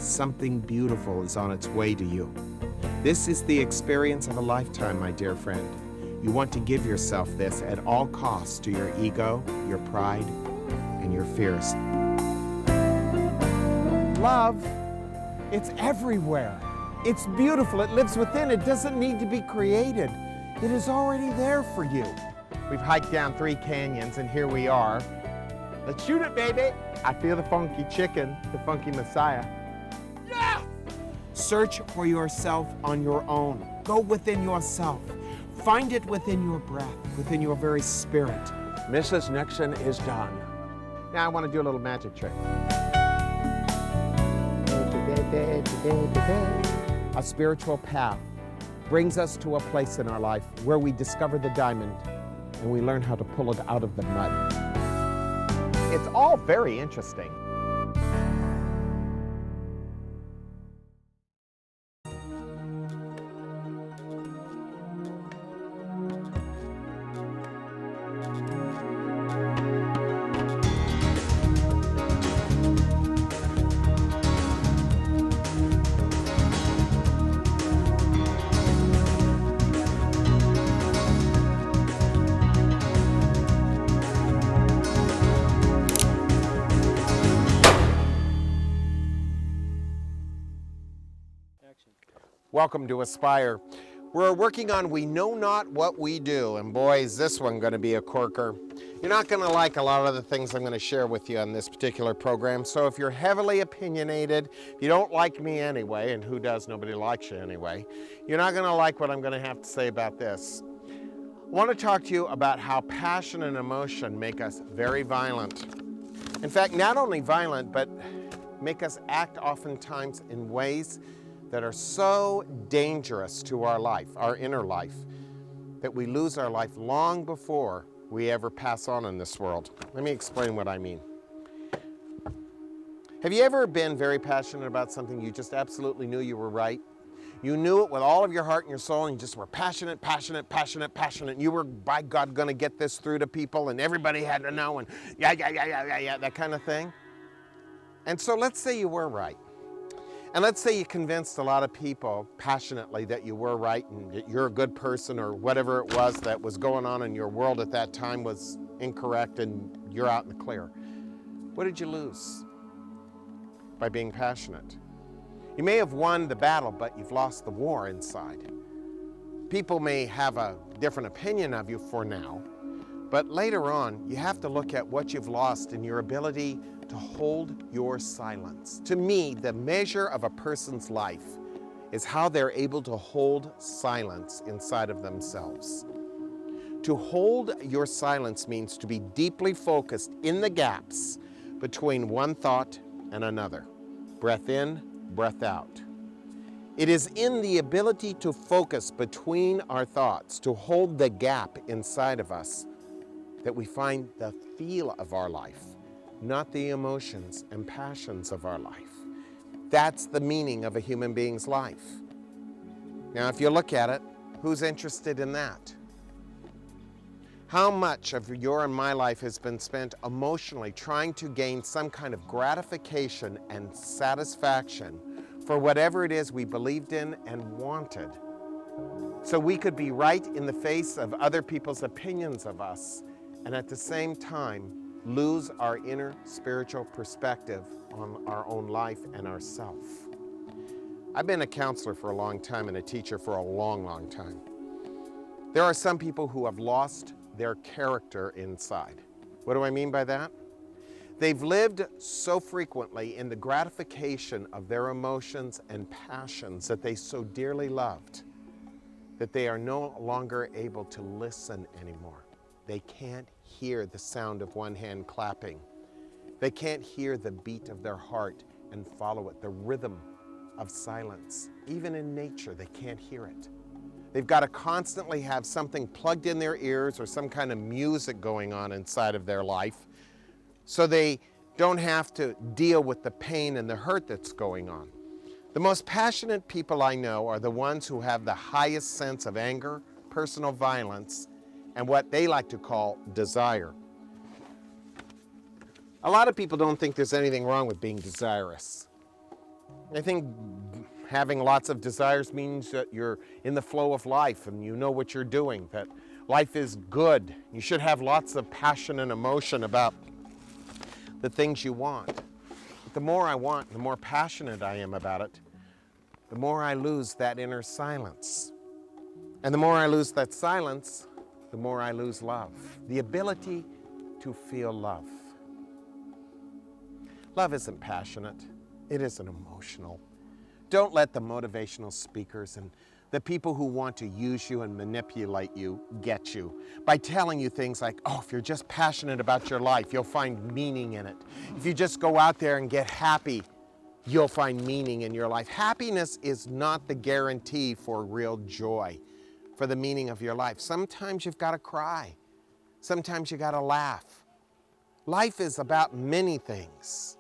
something beautiful is on its way to you. This is the experience of a lifetime, my dear friend. You want to give yourself this at all costs to your ego, your pride, and your fears. Love, it's everywhere. It's beautiful. It lives within. It doesn't need to be created. It is already there for you. We've hiked down 3 canyons, and here we are. Let's shoot it, baby. I feel the funky chicken, the funky Messiah. Yeah! Search for yourself on your own. Go within yourself. Find it within your breath, within your very spirit. Mrs. Nixon is done. Now I want to do a little magic trick. A spiritual path brings us to a place in our life where we discover the diamond and we learn how to pull it out of the mud. It's all very interesting. Welcome to Aspire. We're working on We Know Not What We Do, and boy, is this one going to be a corker. You're not going to like a lot of the things I'm going to share with you on this particular program, so if you're heavily opinionated, if you don't like me anyway, and who does? Nobody likes you anyway, you're not going to like what I'm going to have to say about this. I want to talk to you about how passion and emotion make us very violent. In fact, not only violent, but make us act oftentimes in ways that are so dangerous to our life, our inner life, that we lose our life long before we ever pass on in this world. Let me explain what I mean. Have you ever been very passionate about something you just absolutely knew you were right? You knew it with all of your heart and your soul, and you just were passionate, passionate, passionate, passionate. And you were, by God, going to get this through to people, and everybody had to know, and yeah, that kind of thing. And so let's say you were right. And let's say you convinced a lot of people passionately that you were right and that you're a good person, or whatever it was that was going on in your world at that time was incorrect and you're out in the clear. What did you lose by being passionate? You may have won the battle, but you've lost the war inside. People may have a different opinion of you for now, but later on, you have to look at what you've lost in your ability to hold your silence. To me, the measure of a person's life is how they're able to hold silence inside of themselves. To hold your silence means to be deeply focused in the gaps between one thought and another. Breath in, breath out. It is in the ability to focus between our thoughts, to hold the gap inside of us, that we find the feel of our life, not the emotions and passions of our life. That's the meaning of a human being's life. Now, if you look at it, who's interested in that? How much of your and my life has been spent emotionally trying to gain some kind of gratification and satisfaction for whatever it is we believed in and wanted, so we could be right in the face of other people's opinions of us, and at the same time lose our inner spiritual perspective on our own life and ourself. I've been a counselor for a long time and a teacher for a long, long time. There are some people who have lost their character inside. What do I mean by that? They've lived so frequently in the gratification of their emotions and passions that they so dearly loved that they are no longer able to listen anymore. They can't hear the sound of one hand clapping. They can't hear the beat of their heart and follow it, the rhythm of silence. Even in nature, they can't hear it. They've got to constantly have something plugged in their ears or some kind of music going on inside of their life so they don't have to deal with the pain and the hurt that's going on. The most passionate people I know are the ones who have the highest sense of anger, personal violence, and what they like to call desire. A lot of people don't think there's anything wrong with being desirous. I think having lots of desires means that you're in the flow of life and you know what you're doing, that life is good. You should have lots of passion and emotion about the things you want. But the more I want, the more passionate I am about it, the more I lose that inner silence. And the more I lose that silence, the more I lose love. The ability to feel love. Love isn't passionate. It isn't emotional. Don't let the motivational speakers and the people who want to use you and manipulate you get you by telling you things like, oh, if you're just passionate about your life, you'll find meaning in it. If you just go out there and get happy, you'll find meaning in your life. Happiness is not the guarantee for real joy, for the meaning of your life. Sometimes you've got to cry. Sometimes you got to laugh. Life is about many things.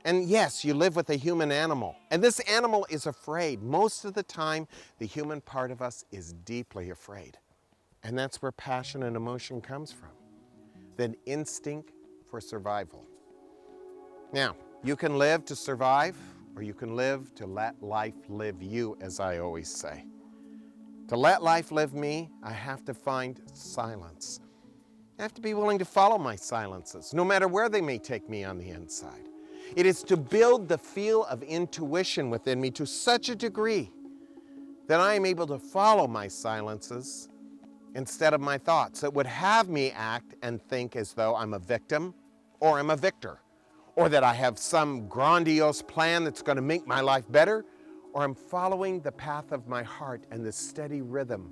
And yes, you live with a human animal, and this animal is afraid. Most of the time, the human part of us is deeply afraid. And that's where passion and emotion comes from, the instinct for survival. Now, you can live to survive, or you can live to let life live you, as I always say. To let life live me, I have to find silence. I have to be willing to follow my silences, no matter where they may take me on the inside. It is to build the field of intuition within me to such a degree that I am able to follow my silences instead of my thoughts that would have me act and think as though I'm a victim or I'm a victor, or that I have some grandiose plan that's going to make my life better, or I'm following the path of my heart and the steady rhythm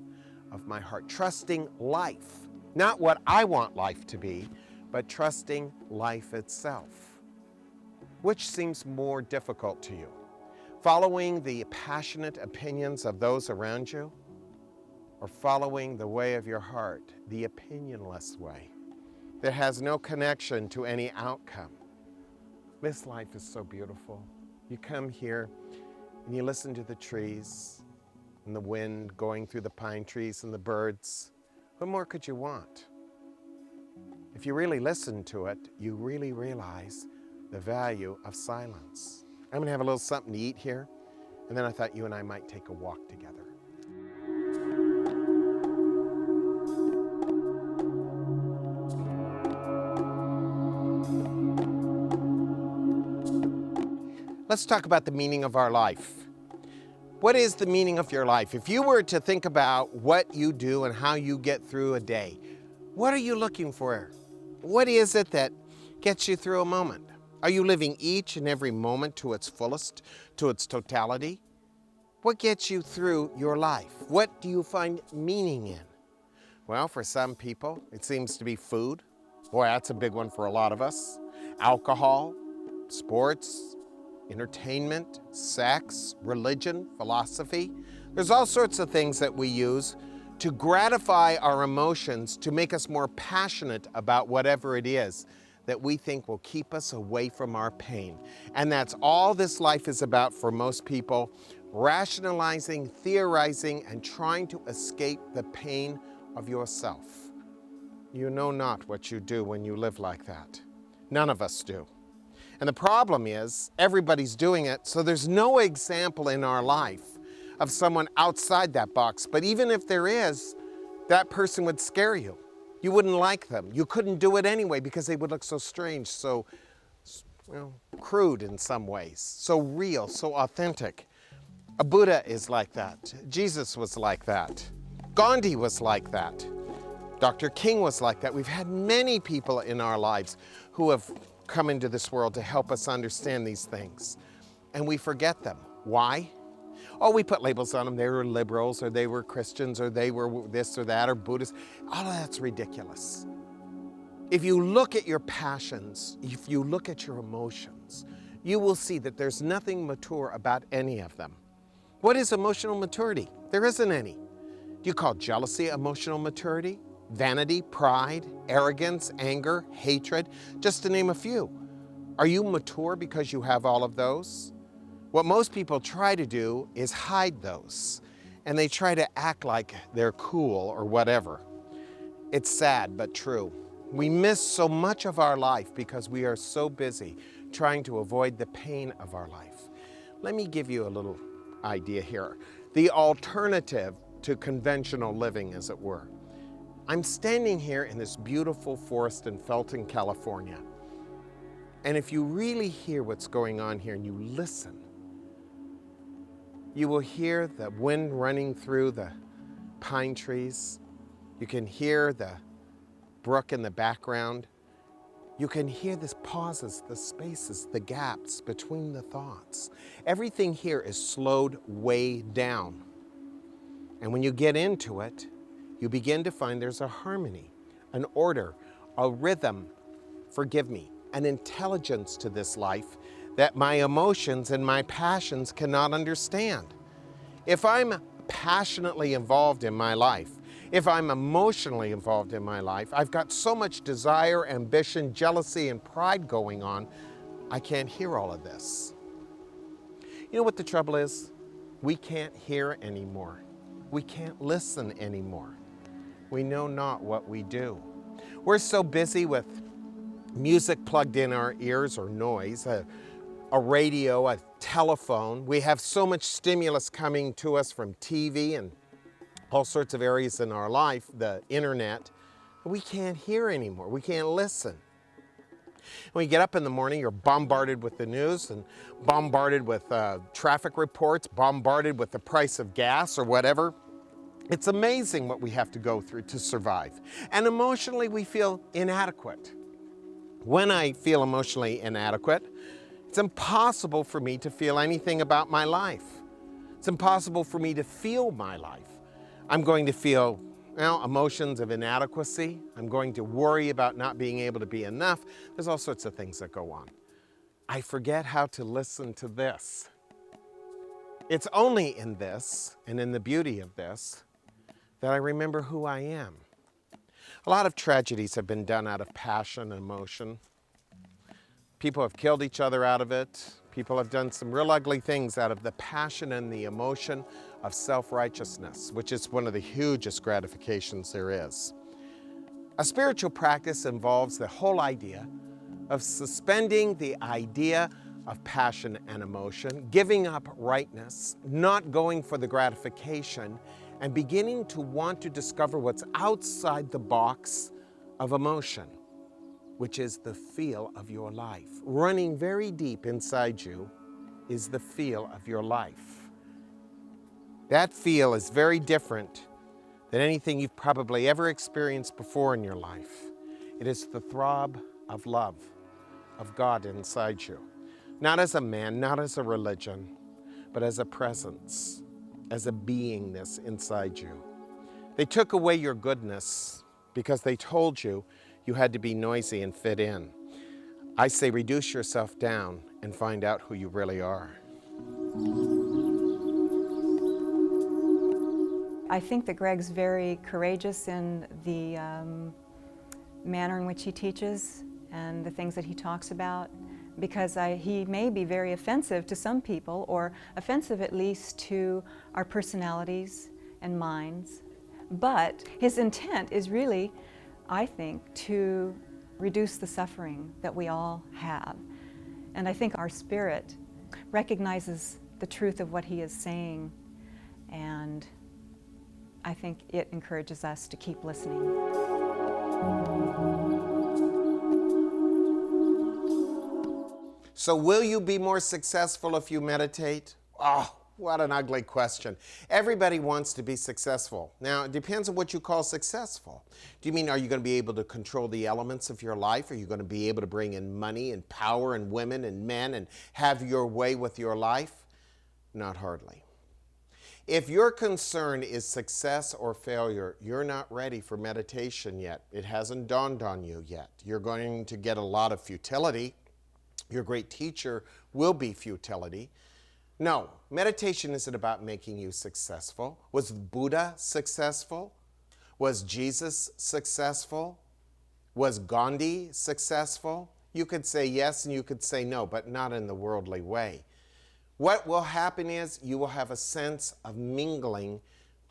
of my heart, trusting life, not what I want life to be, but trusting life itself. Which seems more difficult to you? Following the passionate opinions of those around you, or following the way of your heart, the opinionless way that has no connection to any outcome? This life is so beautiful. You come here and you listen to the trees and the wind going through the pine trees and the birds. What more could you want? If you really listen to it, you really realize the value of silence. I'm gonna have a little something to eat here, and then I thought you and I might take a walk together. Let's talk about the meaning of our life. What is the meaning of your life? If you were to think about what you do and how you get through a day, what are you looking for? What is it that gets you through a moment? Are you living each and every moment to its fullest, to its totality? What gets you through your life? What do you find meaning in? Well, for some people, it seems to be food. Boy, that's a big one for a lot of us. Alcohol, sports, entertainment, sex, religion, philosophy. There's all sorts of things that we use to gratify our emotions, to make us more passionate about whatever it is that we think will keep us away from our pain. And that's all this life is about for most people, rationalizing, theorizing, and trying to escape the pain of yourself. You know not what you do when you live like that. None of us do. And the problem is, everybody's doing it, so there's no example in our life of someone outside that box. But even if there is, that person would scare you. You wouldn't like them. You couldn't do it anyway because they would look so strange, so crude in some ways, so real, so authentic. A Buddha is like that. Jesus was like that. Gandhi was like that. Dr. King was like that. We've had many people in our lives who have come into this world to help us understand these things. And we forget them. Why? Oh, we put labels on them. They were liberals, or they were Christians, or they were this or that, or Buddhists. All of that's ridiculous. If you look at your passions, if you look at your emotions, you will see that there's nothing mature about any of them. What is emotional maturity? There isn't any. Do you call jealousy emotional maturity? Vanity, pride, arrogance, anger, hatred, just to name a few. Are you mature because you have all of those? What most people try to do is hide those, and they try to act like they're cool or whatever. It's sad but true. We miss so much of our life because we are so busy trying to avoid the pain of our life. Let me give you a little idea here. The alternative to conventional living, as it were. I'm standing here in this beautiful forest in Felton, California. And if you really hear what's going on here and you listen, you will hear the wind running through the pine trees. You can hear the brook in the background. You can hear the pauses, the spaces, the gaps between the thoughts. Everything here is slowed way down. And when you get into it, you begin to find there's a harmony, an order, a rhythm, forgive me, an intelligence to this life that my emotions and my passions cannot understand. If I'm passionately involved in my life, if I'm emotionally involved in my life, I've got so much desire, ambition, jealousy, and pride going on, I can't hear all of this. You know what the trouble is? We can't hear anymore. We can't listen anymore. We know not what we do. We're so busy with music plugged in our ears or noise, a radio, a telephone. We have so much stimulus coming to us from TV and all sorts of areas in our life, the internet. We can't hear anymore. We can't listen. When you get up in the morning, you're bombarded with the news and bombarded with traffic reports, bombarded with the price of gas or whatever. It's amazing what we have to go through to survive. And emotionally, we feel inadequate. When I feel emotionally inadequate, it's impossible for me to feel anything about my life. It's impossible for me to feel my life. I'm going to feel, emotions of inadequacy. I'm going to worry about not being able to be enough. There's all sorts of things that go on. I forget how to listen to this. It's only in this and in the beauty of this that I remember who I am. A lot of tragedies have been done out of passion and emotion. People have killed each other out of it. People have done some real ugly things out of the passion and the emotion of self-righteousness, which is one of the hugest gratifications there is. A spiritual practice involves the whole idea of suspending the idea of passion and emotion, giving up rightness, not going for the gratification, and beginning to want to discover what's outside the box of emotion, which is the feel of your life. Running very deep inside you is the feel of your life. That feel is very different than anything you've probably ever experienced before in your life. It is the throb of love, of God inside you. Not as a man, not as a religion, but as a presence, as a beingness inside you. They took away your goodness because they told you you had to be noisy and fit in. I say reduce yourself down and find out who you really are. I think that Greg's very courageous in the manner in which he teaches and the things that he talks about, because he may be very offensive to some people, or offensive at least to our personalities and minds. But his intent is really, I think, to reduce the suffering that we all have. And I think our spirit recognizes the truth of what he is saying, and I think it encourages us to keep listening. So will you be more successful if you meditate? Oh, what an ugly question. Everybody wants to be successful. Now, it depends on what you call successful. Do you mean, are you going to be able to control the elements of your life? Are you going to be able to bring in money and power and women and men and have your way with your life? Not hardly. If your concern is success or failure, you're not ready for meditation yet. It hasn't dawned on you yet. You're going to get a lot of futility. Your great teacher will be futility. No, meditation isn't about making you successful. Was Buddha successful? Was Jesus successful? Was Gandhi successful? You could say yes and you could say no, but not in the worldly way. What will happen is you will have a sense of mingling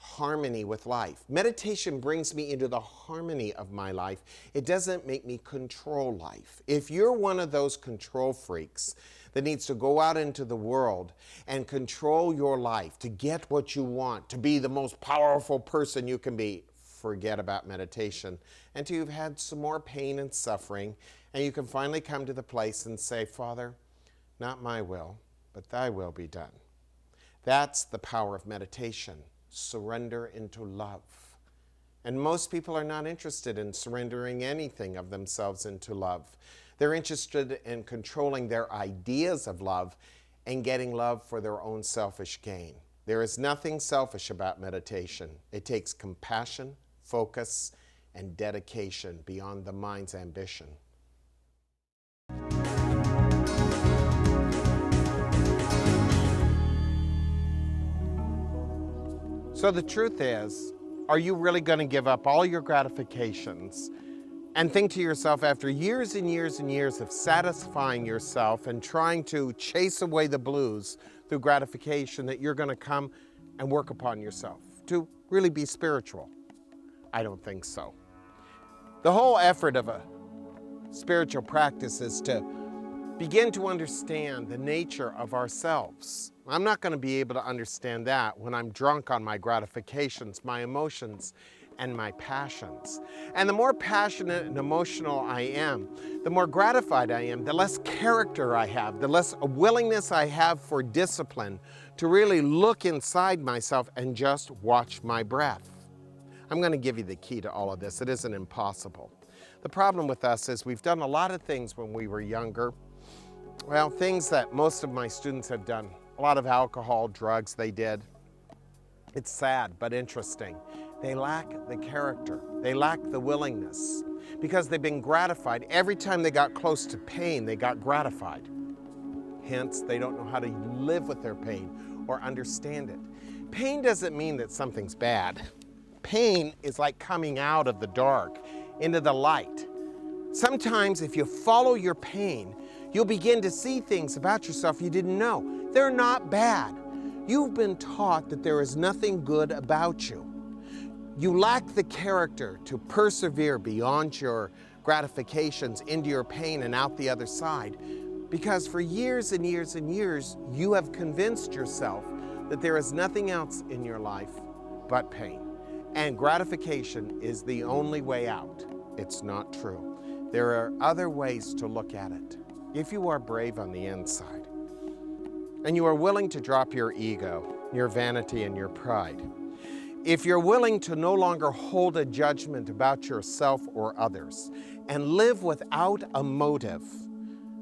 harmony with life. Meditation brings me into the harmony of my life. It doesn't make me control life. If you're one of those control freaks that needs to go out into the world and control your life to get what you want, to be the most powerful person you can be, forget about meditation until you've had some more pain and suffering, and you can finally come to the place and say, Father, not my will, but thy will be done. That's the power of meditation. Surrender into love. And most people are not interested in surrendering anything of themselves into love. They're interested in controlling their ideas of love and getting love for their own selfish gain. There is nothing selfish about meditation. It takes compassion, focus, and dedication beyond the mind's ambition. So the truth is, are you really going to give up all your gratifications and think to yourself, after years and years and years of satisfying yourself and trying to chase away the blues through gratification, that you're going to come and work upon yourself to really be spiritual? I don't think so. The whole effort of a spiritual practice is to begin to understand the nature of ourselves. I'm not going to be able to understand that when I'm drunk on my gratifications, my emotions, and my passions. And the more passionate and emotional I am, the more gratified I am, the less character I have, the less willingness I have for discipline to really look inside myself and just watch my breath. I'm going to give you the key to all of this. It isn't impossible. The problem with us is we've done a lot of things when we were younger. Well, things that most of my students have done. A lot of alcohol, drugs they did. It's sad, but interesting. They lack the character. They lack the willingness because they've been gratified. Every time they got close to pain, they got gratified. Hence, they don't know how to live with their pain or understand it. Pain doesn't mean that something's bad. Pain is like coming out of the dark into the light. Sometimes if you follow your pain, you'll begin to see things about yourself you didn't know. They're not bad. You've been taught that there is nothing good about you. You lack the character to persevere beyond your gratifications into your pain and out the other side, because for years and years and years, you have convinced yourself that there is nothing else in your life but pain. And gratification is the only way out. It's not true. There are other ways to look at it. If you are brave on the inside, and you are willing to drop your ego, your vanity, and your pride, if you're willing to no longer hold a judgment about yourself or others, and live without a motive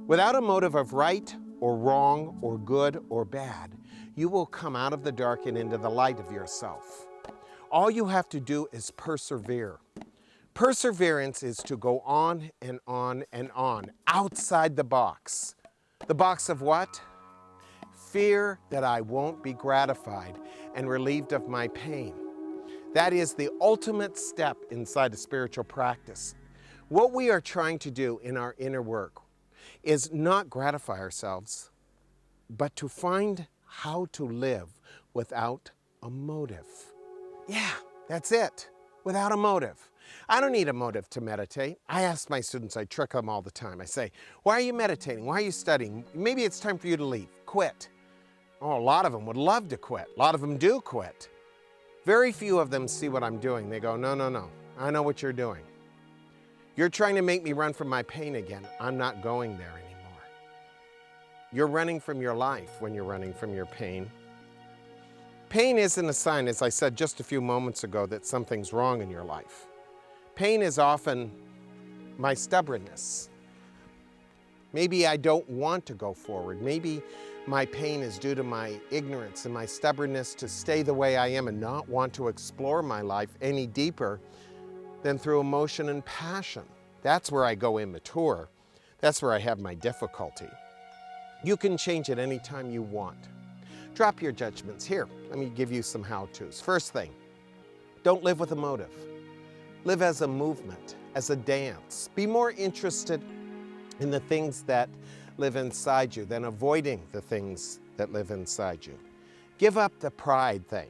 of right or wrong or good or bad, you will come out of the dark and into the light of yourself. All you have to do is persevere. Perseverance is to go on and on and on, outside the box. The box of what? Fear that I won't be gratified and relieved of my pain. That is the ultimate step inside a spiritual practice. What we are trying to do in our inner work is not gratify ourselves, but to find how to live without a motive. Yeah, that's it, without a motive. I don't need a motive to meditate. I ask my students, I trick them all the time. I say, why are you meditating? Why are you studying? Maybe it's time for you to leave. Quit. Oh, a lot of them would love to quit. A lot of them do quit. Very few of them see what I'm doing. They go, no, no, no. I know what you're doing. You're trying to make me run from my pain again. I'm not going there anymore. You're running from your life when you're running from your pain. Pain isn't a sign, as I said just a few moments ago, that something's wrong in your life. Pain is often my stubbornness. Maybe I don't want to go forward. Maybe my pain is due to my ignorance and my stubbornness to stay the way I am and not want to explore my life any deeper than through emotion and passion. That's where I go immature. That's where I have my difficulty. You can change it anytime you want. Drop your judgments. Here, let me give you some how-tos. First thing, don't live with a motive. Live as a movement, as a dance. Be more interested in the things that live inside you than avoiding the things that live inside you. Give up the pride thing.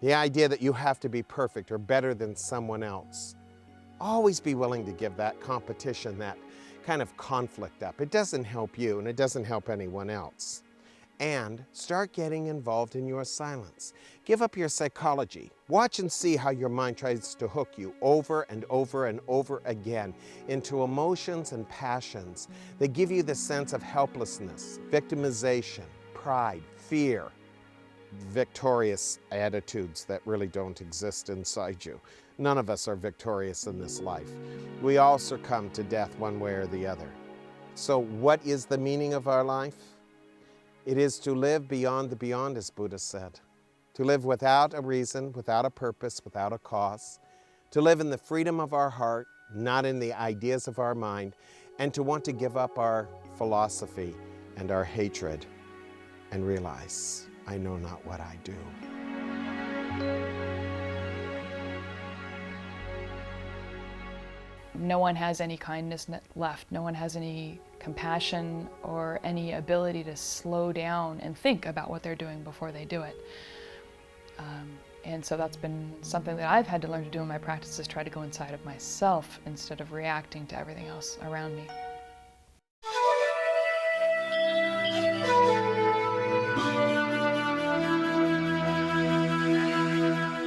The idea that you have to be perfect or better than someone else. Always be willing to give that competition, that kind of conflict up. It doesn't help you and it doesn't help anyone else. And start getting involved in your silence. Give up your psychology. Watch and see how your mind tries to hook you over and over and over again into emotions and passions that give you the sense of helplessness, victimization, pride, fear, victorious attitudes that really don't exist inside you. None of us are victorious in this life. We all succumb to death one way or the other. So what is the meaning of our life? It is to live beyond the beyond, as Buddha said. To live without a reason, without a purpose, without a cause. To live in the freedom of our heart, not in the ideas of our mind. And to want to give up our philosophy and our hatred and realize, I know not what I do. No one has any kindness left. No one has any compassion or any ability to slow down and think about what they're doing before they do it. And so that's been something that I've had to learn to do in my practice, is try to go inside of myself instead of reacting to everything else around me.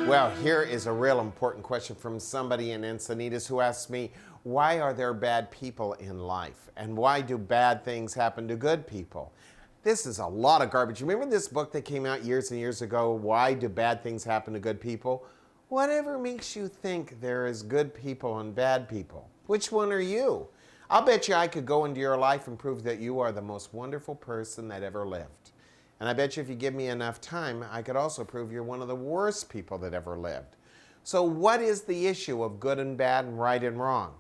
Well, here is a real important question from somebody in Encinitas who asks me, why are there bad people in life? And why do bad things happen to good people? This is a lot of garbage. Remember this book that came out years and years ago, Why Do Bad Things Happen to Good People? Whatever makes you think there is good people and bad people? Which one are you? I'll bet you I could go into your life and prove that you are the most wonderful person that ever lived. And I bet you if you give me enough time, I could also prove you're one of the worst people that ever lived. So what is the issue of good and bad and right and wrong?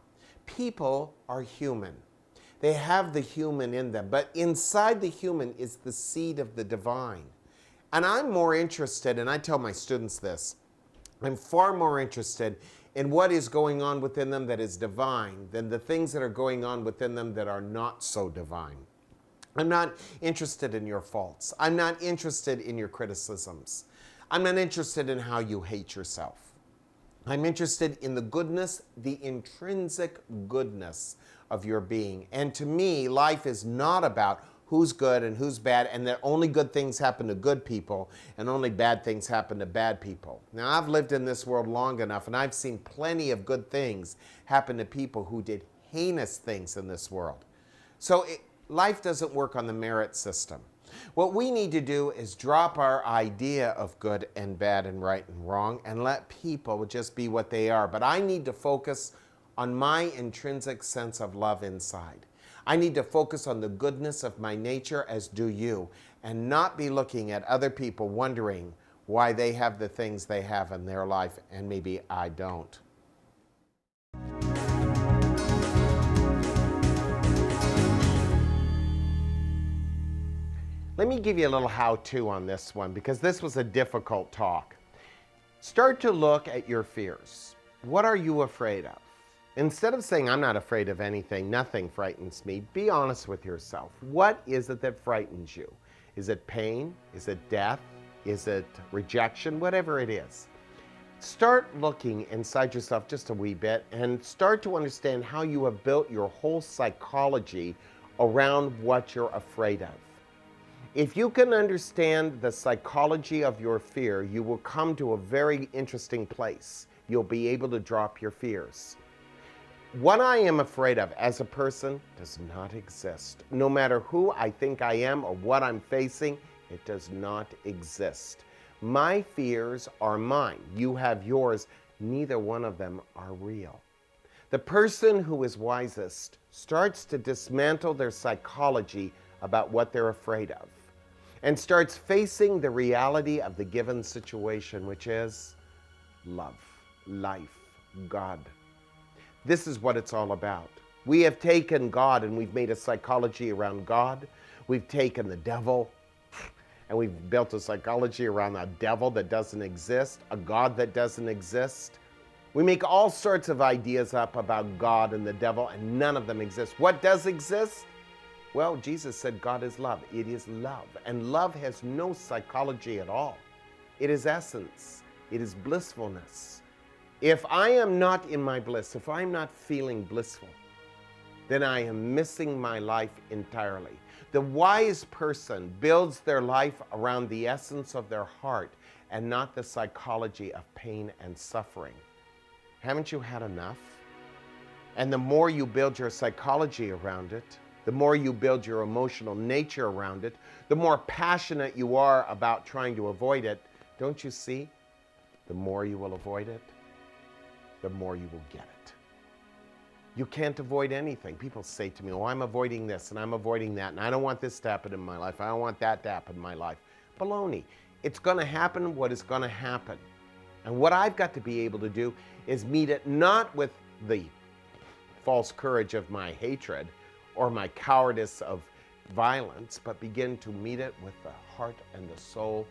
People are human. They have the human in them, but inside the human is the seed of the divine. And I'm more interested, and I tell my students this, I'm far more interested in what is going on within them that is divine than the things that are going on within them that are not so divine. I'm not interested in your faults. I'm not interested in your criticisms. I'm not interested in how you hate yourself. I'm interested in the goodness, the intrinsic goodness of your being. And to me, life is not about who's good and who's bad, and that only good things happen to good people and only bad things happen to bad people. Now, I've lived in this world long enough, and I've seen plenty of good things happen to people who did heinous things in this world. So life doesn't work on the merit system. What we need to do is drop our idea of good and bad and right and wrong and let people just be what they are. But I need to focus on my intrinsic sense of love inside. I need to focus on the goodness of my nature, as do you, and not be looking at other people wondering why they have the things they have in their life and maybe I don't. Let me give you a little how-to on this one, because this was a difficult talk. Start to look at your fears. What are you afraid of? Instead of saying, I'm not afraid of anything, nothing frightens me, be honest with yourself. What is it that frightens you? Is it pain? Is it death? Is it rejection? Whatever it is. Start looking inside yourself just a wee bit and start to understand how you have built your whole psychology around what you're afraid of. If you can understand the psychology of your fear, you will come to a very interesting place. You'll be able to drop your fears. What I am afraid of as a person does not exist. No matter who I think I am or what I'm facing, it does not exist. My fears are mine. You have yours. Neither one of them are real. The person who is wisest starts to dismantle their psychology about what they're afraid of and starts facing the reality of the given situation, which is love, life, God. This is what it's all about. We have taken God and we've made a psychology around God. We've taken the devil and we've built a psychology around a devil that doesn't exist, a God that doesn't exist. We make all sorts of ideas up about God and the devil, and none of them exist. What does exist? Well, Jesus said God is love. It is love. And love has no psychology at all. It is essence. It is blissfulness. If I am not in my bliss, if I'm not feeling blissful, then I am missing my life entirely. The wise person builds their life around the essence of their heart and not the psychology of pain and suffering. Haven't you had enough? And the more you build your psychology around it, the more you build your emotional nature around it, the more passionate you are about trying to avoid it, don't you see? The more you will avoid it, the more you will get it. You can't avoid anything. People say to me, oh, I'm avoiding this and I'm avoiding that, and I don't want this to happen in my life. I don't want that to happen in my life. Baloney. It's going to happen what is going to happen. And what I've got to be able to do is meet it not with the false courage of my hatred or my cowardice of violence, but begin to meet it with the heart and the soul,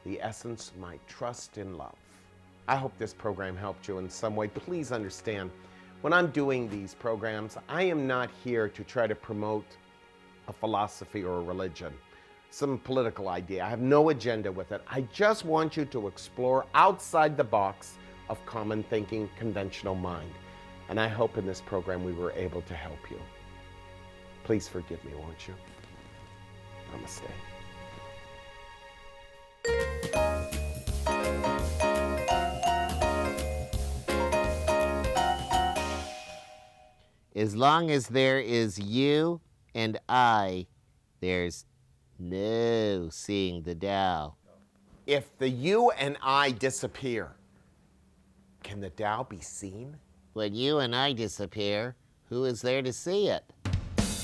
the essence, my trust in love. I hope this program helped you in some way. Please understand, when I'm doing these programs, I am not here to try to promote a philosophy or a religion, some political idea. I have no agenda with it. I just want you to explore outside the box of common thinking, conventional mind. And I hope in this program we were able to help you. Please forgive me, won't you? Namaste. As long as there is you and I, there's no seeing the Tao. If the you and I disappear, can the Tao be seen? When you and I disappear, who is there to see it?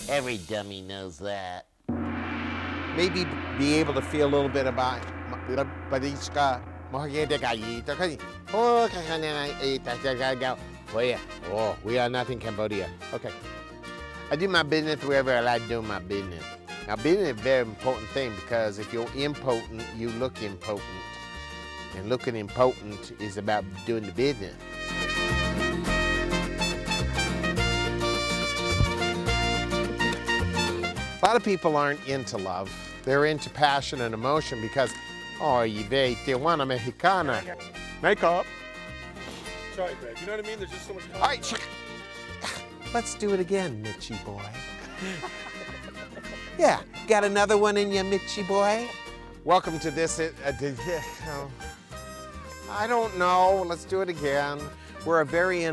Every dummy knows that. Maybe be able to feel a little bit about Oh, we are not in Cambodia. Okay. I do my business wherever I like doing my business. Now, business is a very important thing because if you're impotent, you look impotent. And looking impotent is about doing the business. A lot of people aren't into love. They're into passion and emotion because, oh, y ve, Tijuana Mexicana. Makeup. Sorry, Greg. You know what I mean? There's just so much. All right, let's do it again, Mitchie boy. Yeah, got another one in you, Mitchie boy? Welcome to this. I don't know. Let's do it again. We're a very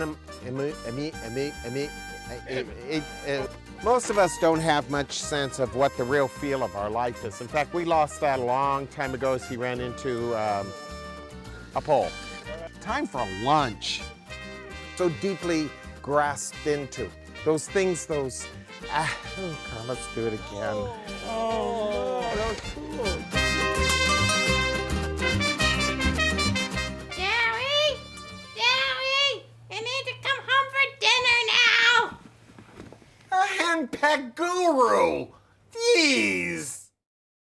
most of us don't have much sense of what the real feel of our life is. In fact, we lost that a long time ago as he ran into a pole. Time for lunch. So deeply grasped into. Those things, those... let's do it again. Oh, that was cool. Jerry! Jerry! You need to come home for dinner now! A henpecked guru! Jeez!